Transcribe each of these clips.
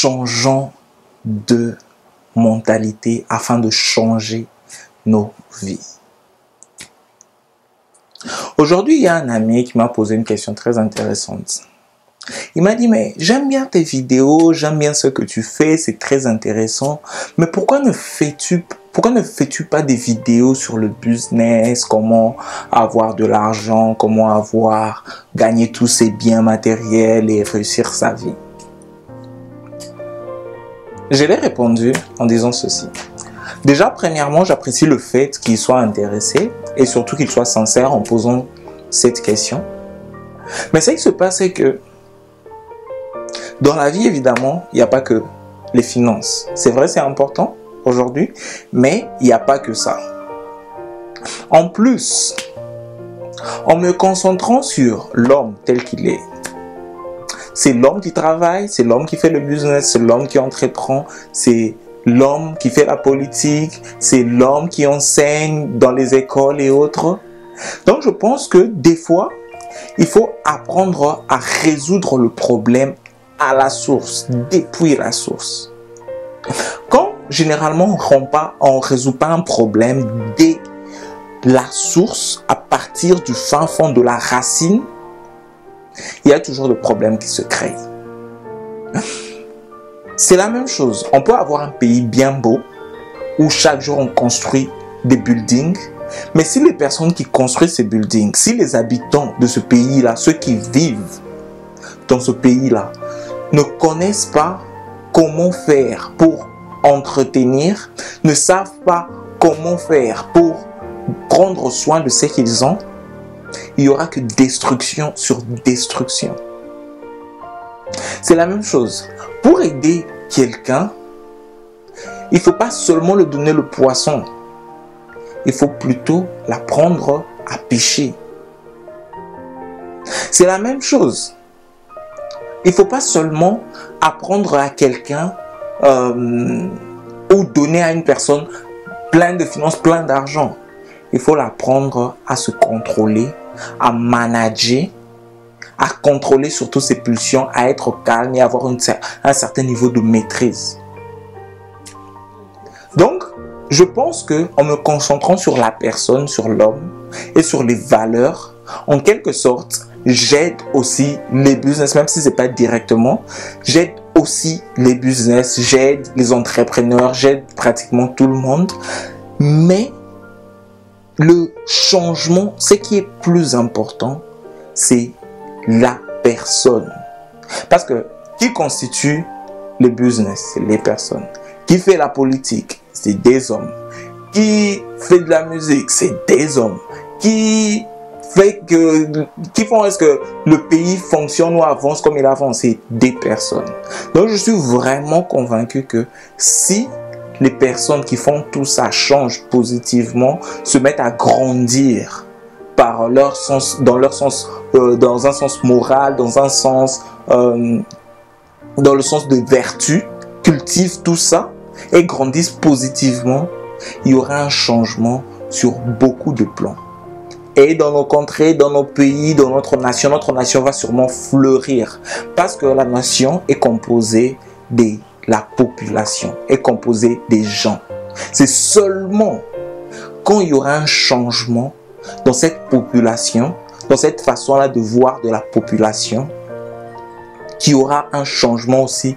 changeons de mentalité afin de changer nos vies. Aujourd'hui, il y a un ami qui m'a posé une question très intéressante. Il m'a dit, mais j'aime bien tes vidéos, j'aime bien ce que tu fais, c'est très intéressant, mais pourquoi ne fais-tu pas des vidéos sur le business, comment avoir de l'argent, comment gagner tous ses biens matériels et réussir sa vie? Je lui ai répondu en disant ceci. Déjà, premièrement, j'apprécie le fait qu'il soit intéressé et surtout qu'il soit sincère en posant cette question. Mais ce qui se passe, c'est que dans la vie, évidemment, il n'y a pas que les finances. C'est vrai, c'est important aujourd'hui, mais il n'y a pas que ça. En plus, en me concentrant sur l'homme tel qu'il est, c'est l'homme qui travaille, c'est l'homme qui fait le business, c'est l'homme qui entreprend, c'est l'homme qui fait la politique, c'est l'homme qui enseigne dans les écoles et autres. Donc je pense que des fois, il faut apprendre à résoudre le problème à la source, depuis la source. Quand généralement on ne résout pas un problème dès la source, à partir du fin fond de la racine, il y a toujours des problèmes qui se créent. C'est la même chose. On peut avoir un pays bien beau où chaque jour on construit des buildings, mais si les personnes qui construisent ces buildings, si les habitants de ce pays-là, ceux qui vivent dans ce pays-là, ne connaissent pas comment faire pour entretenir, ne savent pas comment faire pour prendre soin de ce qu'ils ont, il n'y aura que destruction sur destruction. C'est la même chose. Pour aider quelqu'un, il ne faut pas seulement lui donner le poisson. Il faut plutôt l'apprendre à pêcher. C'est la même chose. Il ne faut pas seulement apprendre à quelqu'un ou donner à une personne plein de finances, plein d'argent. Il faut l'apprendre à se contrôler, à manager, à contrôler surtout ses pulsions, à être calme et avoir un certain niveau de maîtrise. Donc, je pense qu'en me concentrant sur la personne, sur l'homme et sur les valeurs, en quelque sorte, j'aide aussi les business, même si ce n'est pas directement, j'aide aussi les business, j'aide les entrepreneurs, j'aide pratiquement tout le monde. Mais le changement, ce qui est plus important, c'est la personne. Parce que qui constitue le business, c'est les personnes. Qui fait la politique, c'est des hommes. Qui fait de la musique, c'est des hommes. Qui font est-ce que le pays fonctionne ou avance comme il avance, c'est des personnes. Donc je suis vraiment convaincu que si les personnes qui font tout ça changent positivement, se mettent à grandir par leur sens, dans un sens moral, dans le sens de vertu, cultivent tout ça et grandissent positivement, il y aura un changement sur beaucoup de plans. Et dans nos contrées, dans nos pays, dans notre nation va sûrement fleurir parce que la nation est composée la population est composée des gens. C'est seulement quand il y aura un changement dans cette population, dans cette façon-là de voir de la population, qu'il y aura un changement aussi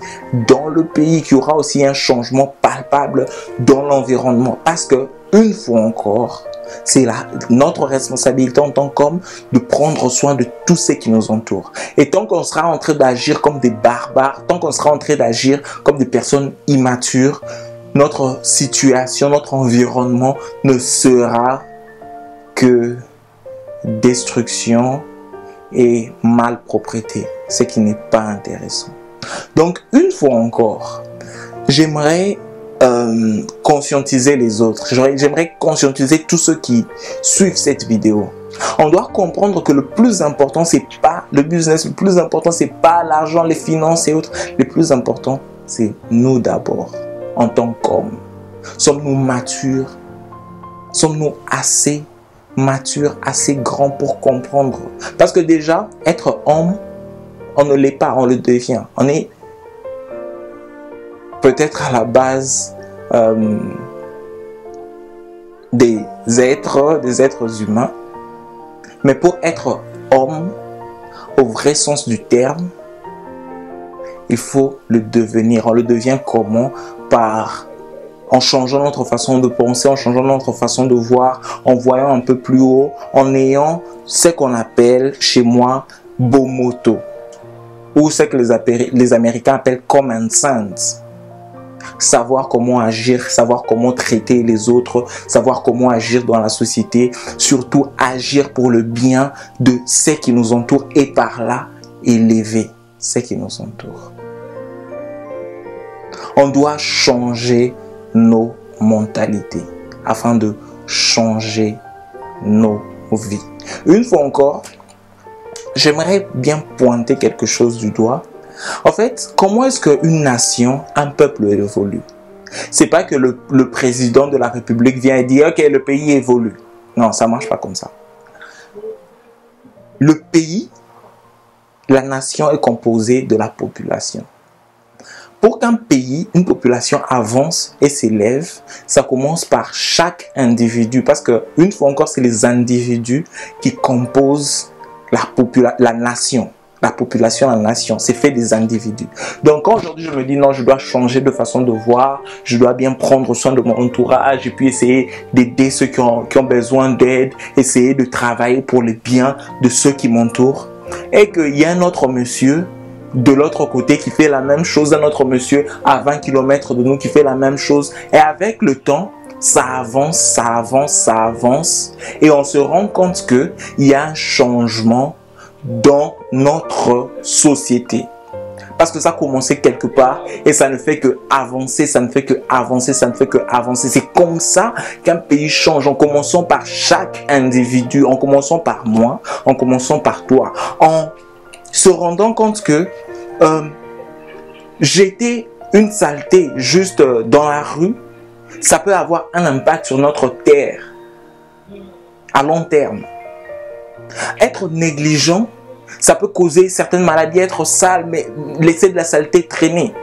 dans le pays, qu'il y aura aussi un changement palpable dans l'environnement. Parce que, une fois encore, c'est notre responsabilité en tant qu'homme de prendre soin de tout ce qui nous entoure. Et tant qu'on sera en train d'agir comme des barbares, tant qu'on sera en train d'agir comme des personnes immatures, notre situation, notre environnement ne sera que destruction et malpropreté, ce qui n'est pas intéressant. Donc, une fois encore, j'aimerais conscientiser les autres. J'aimerais conscientiser tous ceux qui suivent cette vidéo. On doit comprendre que le plus important, c'est pas le business, le plus important, c'est pas l'argent, les finances et autres. Le plus important, c'est nous d'abord, en tant qu'hommes. Sommes-nous matures? Sommes-nous assez matures, assez grands pour comprendre? Parce que déjà, être homme, on ne l'est pas, on le devient. peut-être à la base des êtres humains, mais pour être homme, au vrai sens du terme, il faut le devenir. On le devient comment? En changeant notre façon de penser, en changeant notre façon de voir, en voyant un peu plus haut, en ayant ce qu'on appelle chez moi Bomoto, ou ce que les Américains appellent common sense. Savoir comment agir, savoir comment traiter les autres, savoir comment agir dans la société, surtout agir pour le bien de ceux qui nous entourent et par là élever ceux qui nous entourent. On doit changer nos mentalités afin de changer nos vies. Une fois encore, j'aimerais bien pointer quelque chose du doigt. En fait, comment est-ce qu'une nation, un peuple évolue? C'est pas que le président de la République vient et dit « Ok, le pays évolue ». Non, ça marche pas comme ça. Le pays, la nation est composée de la population. Pour qu'un pays, une population avance et s'élève, ça commence par chaque individu. Parce que, une fois encore, c'est les individus qui composent la nation. La population, la nation, c'est fait des individus. Donc, quand aujourd'hui je me dis non, je dois changer de façon de voir, je dois bien prendre soin de mon entourage et puis essayer d'aider ceux qui ont besoin d'aide, essayer de travailler pour le bien de ceux qui m'entourent. Et qu'il y a un autre monsieur de l'autre côté qui fait la même chose, un autre monsieur à 20 km de nous qui fait la même chose. Et avec le temps, ça avance, ça avance, ça avance. Et on se rend compte qu'il y a un changement dans notre société. Parce que ça a commencé quelque part et ça ne fait que avancer, ça ne fait que avancer, ça ne fait que avancer. C'est comme ça qu'un pays change, en commençant par chaque individu, en commençant par moi, en commençant par toi. En se rendant compte que j'étais une saleté juste dans la rue, ça peut avoir un impact sur notre terre à long terme. Être négligent, ça peut causer certaines maladies, être sale, mais laisser de la saleté traîner.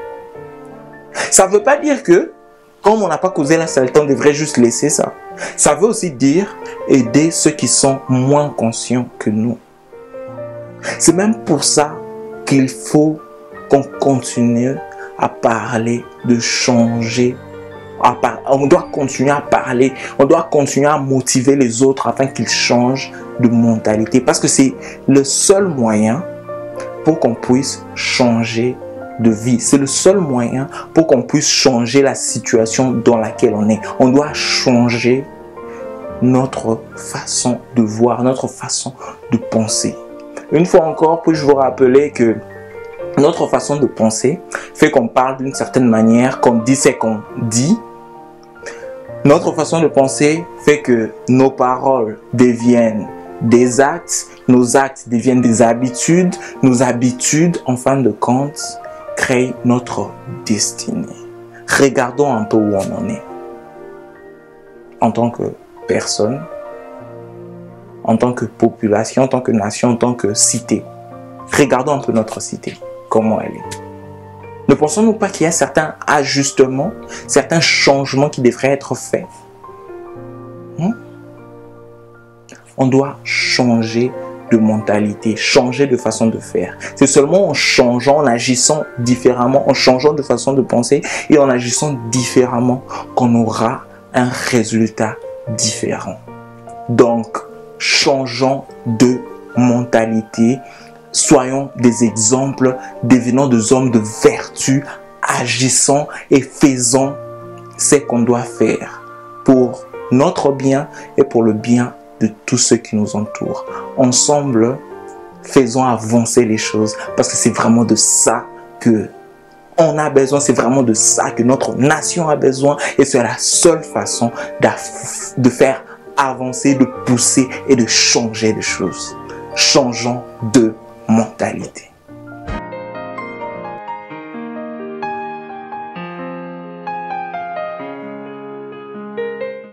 Ça ne veut pas dire que, comme on n'a pas causé la saleté, on devrait juste laisser ça. Ça veut aussi dire aider ceux qui sont moins conscients que nous. C'est même pour ça qu'il faut qu'on continue à parler de changer. On doit continuer à parler, on doit continuer à motiver les autres afin qu'ils changent de mentalité. Parce que c'est le seul moyen pour qu'on puisse changer de vie. C'est le seul moyen pour qu'on puisse changer la situation dans laquelle on est. On doit changer notre façon de voir, notre façon de penser. Une fois encore, puis-je vous rappeler que notre façon de penser fait qu'on parle d'une certaine manière, qu'on dit ce qu'on dit. Notre façon de penser fait que nos paroles deviennent des actes, nos actes deviennent des habitudes, nos habitudes, en fin de compte, créent notre destinée. Regardons un peu où on en est. En tant que personne, en tant que population, en tant que nation, en tant que cité. Regardons un peu notre cité, comment elle est. Ne pensons-nous pas qu'il y a certains ajustements, certains changements qui devraient être faits? On doit changer de mentalité, changer de façon de faire. C'est seulement en changeant, en agissant différemment, en changeant de façon de penser et en agissant différemment qu'on aura un résultat différent. Donc, changeons de mentalité. Soyons des exemples, devenons des hommes de vertu, agissons et faisons ce qu'on doit faire pour notre bien et pour le bien de tous ceux qui nous entourent. Ensemble, faisons avancer les choses parce que c'est vraiment de ça que on a besoin, c'est vraiment de ça que notre nation a besoin et c'est la seule façon de faire avancer, de pousser et de changer les choses. Changeons de mentalité.